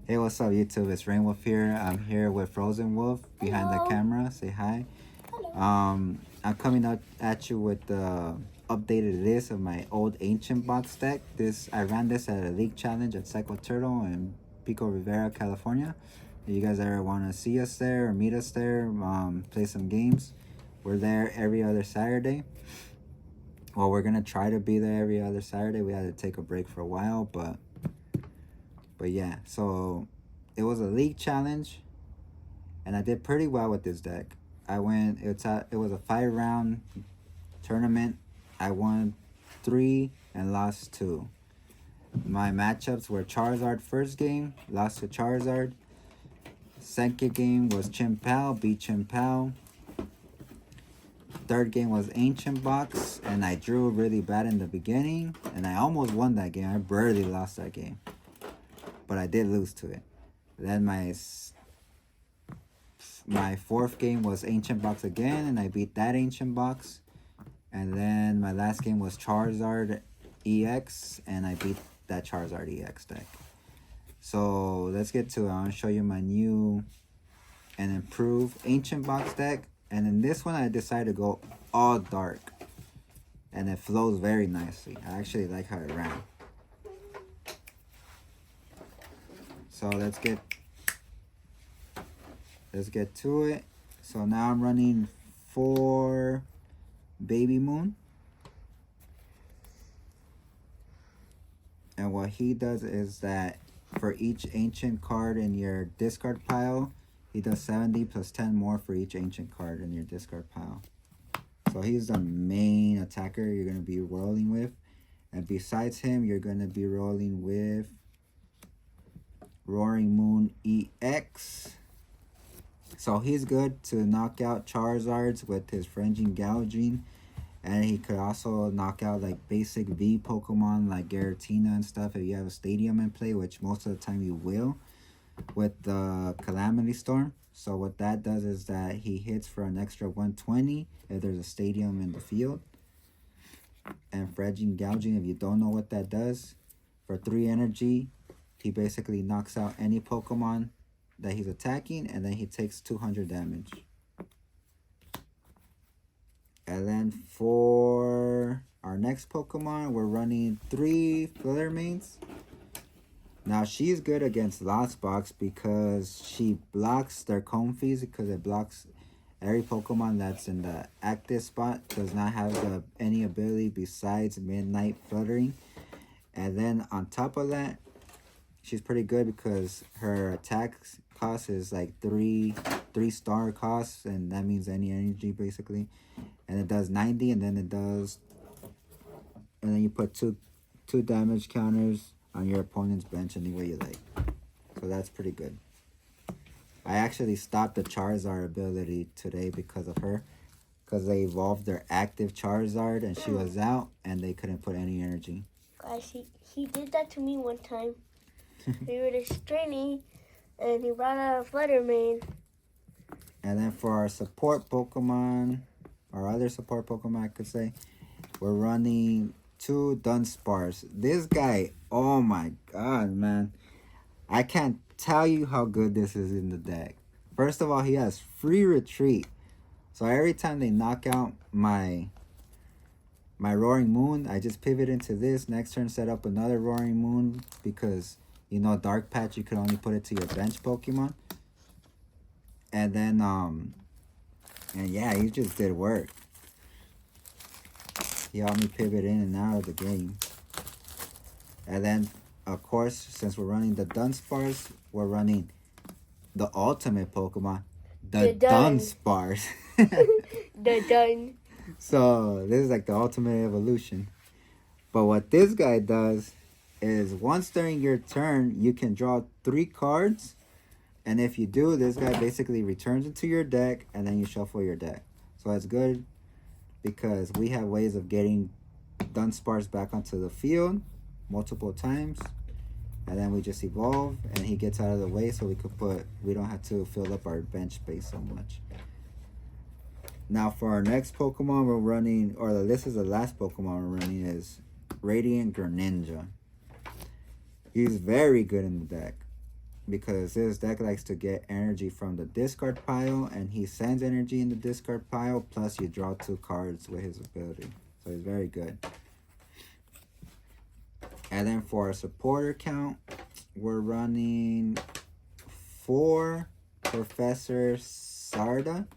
Hey, what's up, YouTube? It's Rainwolf here. I'm here with Frozen Wolf behind the camera. Say hi. I'm coming up at you with the updated list of my old ancient box deck. I ran this at a league challenge at Psycho Turtle in Pico Rivera, California. If you guys ever want to see us there or meet us there, play some games, we're there every other Saturday. Well, we're gonna try to be there every other Saturday. We had to take a break for a while, but yeah. So it was a league challenge, and I did pretty well with this deck. I went. It was a 5 round tournament. I won 3 and lost 2. My matchups were Charizard first game, lost to Charizard. Second game was Chimpao, beat Chimpao. Third game was Ancient Box, and I drew really bad in the beginning, and I almost won that game. I barely lost that game, but I did lose to it. Then my fourth game was Ancient Box again, and I beat that Ancient Box. And then my last game was Charizard EX, and I beat that Charizard EX deck. So let's get to it. I want to show you my new and improved Ancient Box deck. And in this one, I decided to go all dark. And it flows very nicely. I actually like how it ran. So let's get to it. So now I'm running 4 Baby Moon. And what he does is that for each ancient card in your discard pile, he does 70 plus 10 more for each ancient card in your discard pile. So he's the main attacker you're going to be rolling with. And besides him, you're going to be rolling with Roaring Moon EX. So he's good to knock out Charizards with his Fringing Gouging. And he could also knock out like basic V Pokemon like Giratina and stuff if you have a stadium in play, which most of the time you will with the Calamity Storm. So what that does is that he hits for an extra 120 if there's a stadium in the field. And Fringing Gouging, if you don't know what that does, for 3 energy, he basically knocks out any Pokemon that he's attacking, and then he takes 200 damage. And then for our next Pokemon, we're running 3 Fluttermanes. Now, she's good against Lost Box because she blocks their Comfeys, because it blocks every Pokemon that's in the active spot, does not have any ability besides Midnight Fluttering. And then on top of that, she's pretty good because her attack cost is like 3 star costs, and that means any energy basically. And it does 90, and then you put two damage counters on your opponent's bench any way you like. So that's pretty good. I actually stopped the Charizard ability today because of her, because they evolved their active Charizard and she was out and they couldn't put any energy. Guys, he did that to me one time. We were just training and he brought out a Fluttermane. And then for our support Pokemon, or other support Pokemon I could say, we're running 2 Dunsparce. This guy, oh my god, man. I can't tell you how good this is in the deck. First of all, he has free retreat. So every time they knock out my Roaring Moon, I just pivot into this. Next turn, set up another Roaring Moon because, you know, Dark Patch, you can only put it to your bench Pokemon. And then, and yeah, he just did work. He helped me pivot in and out of the game. And then, of course, since we're running the Dunsparce, we're running the ultimate Pokemon, the Dunsparce. The Dun. So this is like the ultimate evolution. But what this guy does is once during your turn, you can draw 3 cards. And if you do, this guy basically returns into your deck, and then you shuffle your deck. So it's good because we have ways of getting Dunsparce back onto the field multiple times. And then we just evolve, and he gets out of the way so we don't have to fill up our bench space so much. Now for our next Pokemon we're running, or this is the last Pokemon we're running, is Radiant Greninja. He's very good in the deck. because this deck likes to get energy from the discard pile, and he sends energy in the discard pile, plus you draw 2 cards with his ability. So he's very good. And then for our supporter count, we're running 4 Professor Sarda.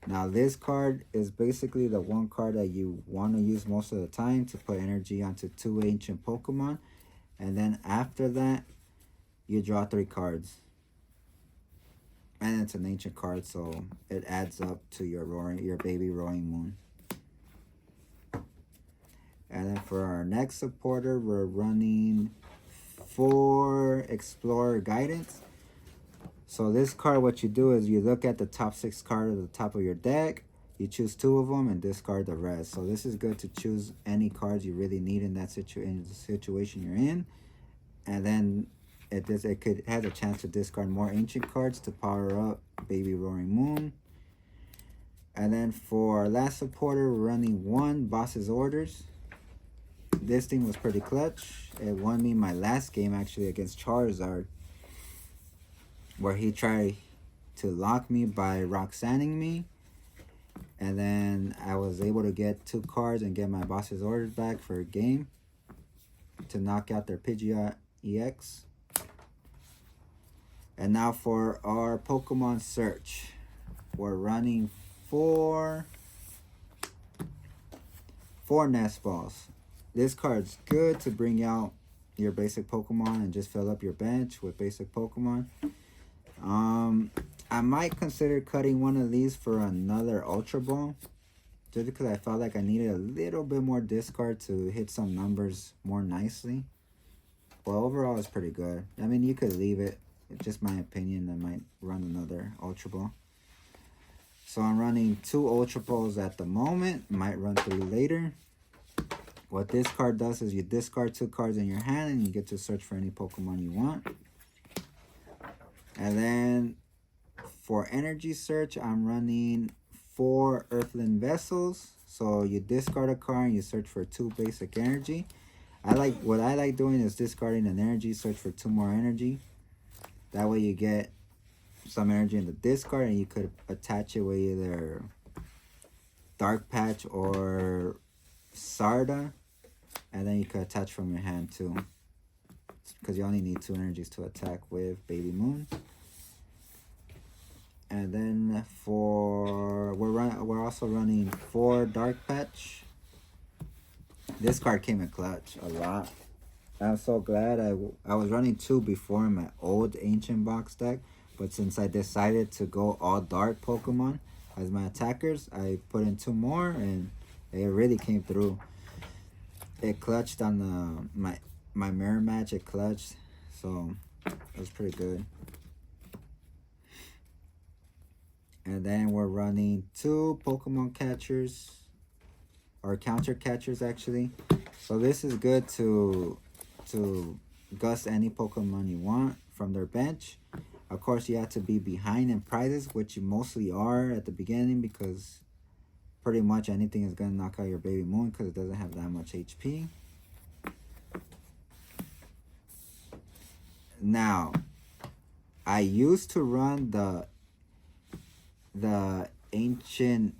Now this card is basically the one card that you want to use most of the time to put energy onto 2 ancient Pokemon. And then after that, you draw 3 cards. And it's an ancient card, so it adds up to your baby Roaring Moon. And then for our next supporter, we're running 4 Explorer Guidance. So this card, what you do is you look at the top 6 cards at the top of your deck, you choose 2 of them and discard the rest. So this is good to choose any cards you really need in that situation you're in. And then it could have a chance to discard more ancient cards to power up Baby Roaring Moon. And then for our last supporter, we're running 1 Boss's Orders. This thing was pretty clutch. It won me my last game actually against Charizard, where he tried to lock me by Roxanning me, and then I was able to get 2 cards and get my Boss's Orders back for a game to knock out their Pidgeot EX. And now for our Pokemon search, we're running 4 Nest Balls. This card's good to bring out your basic Pokemon and just fill up your bench with basic Pokemon. I might consider cutting one of these for another Ultra Ball, just because I felt like I needed a little bit more discard to hit some numbers more nicely. But overall, it's pretty good. I mean, you could leave it. It's just my opinion. I might run another Ultra Ball. So I'm running 2 Ultra Balls at the moment. Might run 3 later. What this card does is you discard 2 cards in your hand and you get to search for any Pokemon you want. And then for energy search, I'm running 4 Earthling Vessels. So you discard a card and you search for 2 basic energy. What I like doing is discarding an energy, search for 2 more energy. That way you get some energy in the discard and you could attach it with either Dark Patch or Sarda. And then you could attach from your hand too, because you only need 2 energies to attack with Baby Moon. And then we're also running 4 Dark Patch. This card came in clutch a lot. I'm so glad I was running 2 before in my old ancient box deck, but since I decided to go all dark Pokemon as my attackers, I put in 2 more and it really came through. It clutched on my mirror match. It clutched, so it was pretty good. And then we're running 2 Pokemon catchers, or counter catchers actually. So this is good to gust any Pokemon you want from their bench. Of course, you have to be behind in prizes, which you mostly are at the beginning, because pretty much anything is going to knock out your Baby Moon because it doesn't have that much HP. Now, I used to run the ancient,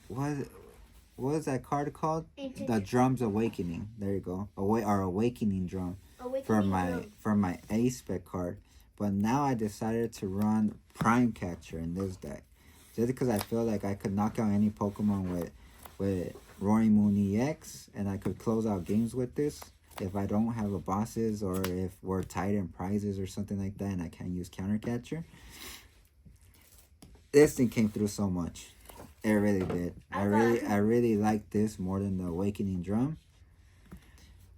what is that card called? The Drum's Awakening. There you go. Awakening Drum. For my A-Spec card. But now I decided to run Prime Catcher in this deck. Just because I feel like I could knock out any Pokemon with Roaring Moon EX, and I could close out games with this if I don't have a bosses, or if we're tight in prizes or something like that and I can't use Counter Catcher. This thing came through so much. It really did. I really like this more than the Awakening Drum.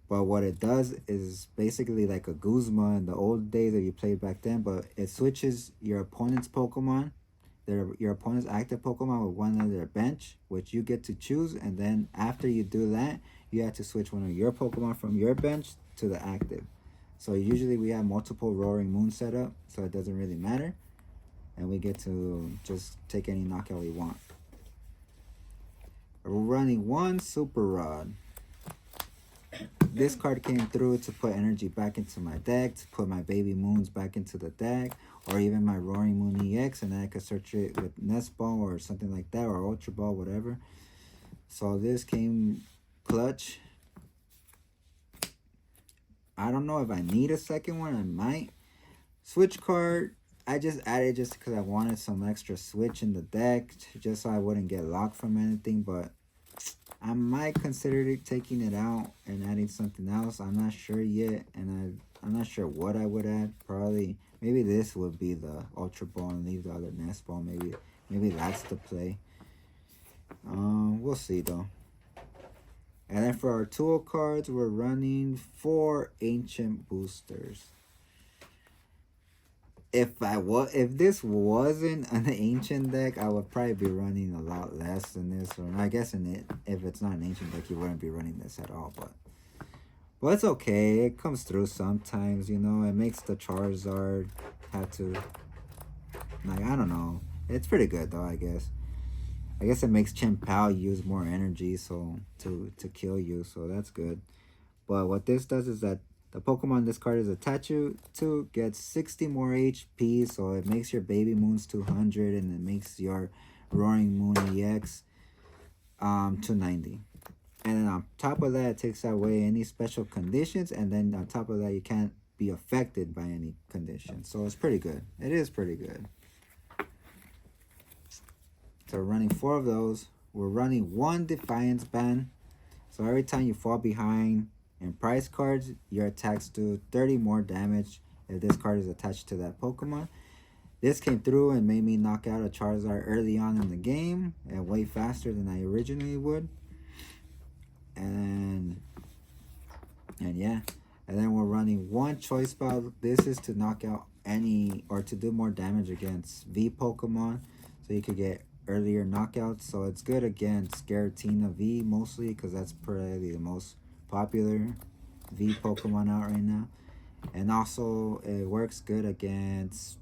But what it does is basically like a Guzma in the old days that you played back then, but it switches your opponent's Pokemon, your opponent's active Pokemon, with one of their bench, which you get to choose. And then after you do that, you have to switch one of your Pokemon from your bench to the active. So usually we have multiple Roaring Moon set up, so it doesn't really matter. And we get to just take any knockout we want. We're running 1 Super Rod. this card came through to put energy back into my deck, to put my baby moons back into the deck, or even my Roaring Moon EX, and then I could search it with Nest Ball or something like that, or Ultra Ball, whatever. So this came clutch. I don't know if I need a second one. I might. Switch card, I just added just because I wanted some extra switch in the deck, just so I wouldn't get locked from anything, but I might consider taking it out and adding something else. I'm not sure yet, and I'm not sure what I would add. Probably, maybe this would be the Ultra Ball and leave the other Nest Ball. Maybe that's the play. We'll see though. And then for our tool cards, we're running 4 Ancient Boosters. If this wasn't an ancient deck, I would probably be running a lot less than this. Or I guess if it's not an ancient deck, you wouldn't be running this at all. But it's okay. It comes through sometimes, you know. It makes the Charizard have to, like, I don't know. It's pretty good though, I guess. I guess it makes Chien-Pao use more energy to kill you, so that's good. But what this does is that the Pokemon this card is attached to gets 60 more HP, so it makes your Baby Moons 200, and it makes your Roaring Moon EX 290. And then on top of that, it takes away any special conditions, and then on top of that, you can't be affected by any conditions. So it's pretty good. It is pretty good. So we're running 4 of those. We're running 1 Defiance Band. So every time you fall behind in prize cards, your attacks do 30 more damage if this card is attached to that Pokemon. This came through and made me knock out a Charizard early on in the game, and way faster than I originally would. And yeah. And then we're running 1 Choice Bell. This is to knock out any, or to do more damage against V Pokemon, so you could get earlier knockouts. So it's good against Giratina V mostly, because that's probably the most popular V Pokemon out right now. And also it works good against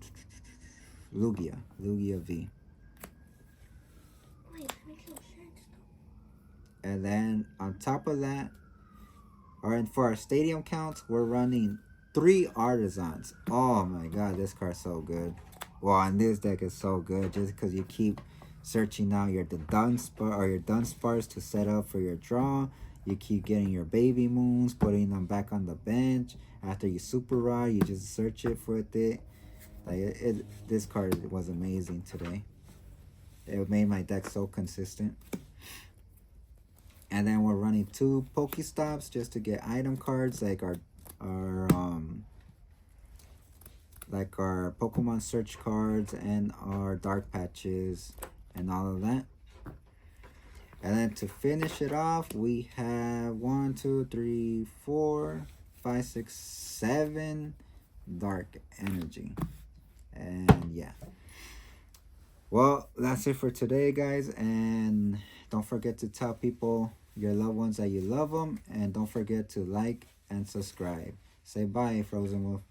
Lugia V. Wait, that makes no sense. And then on top of that, and for our stadium counts, we're running 3 Artisans. Oh my god, this card's so good. Well, and this deck is so good just because you keep searching out your Dunsparce to set up for your draw. You keep getting your Baby Moons, putting them back on the bench. After you Super Rod, you just search it for it. Like this card was amazing today. It made my deck so consistent. And then we're running 2 Pokestops just to get item cards, like our Pokemon search cards and our dark patches and all of that. And then to finish it off, we have 1, 2, 3, 4, 5, 6, 7 dark energy. And yeah. Well, that's it for today, guys. And don't forget to tell people, your loved ones, that you love them. And don't forget to like and subscribe. Say bye, Frozen Wolf.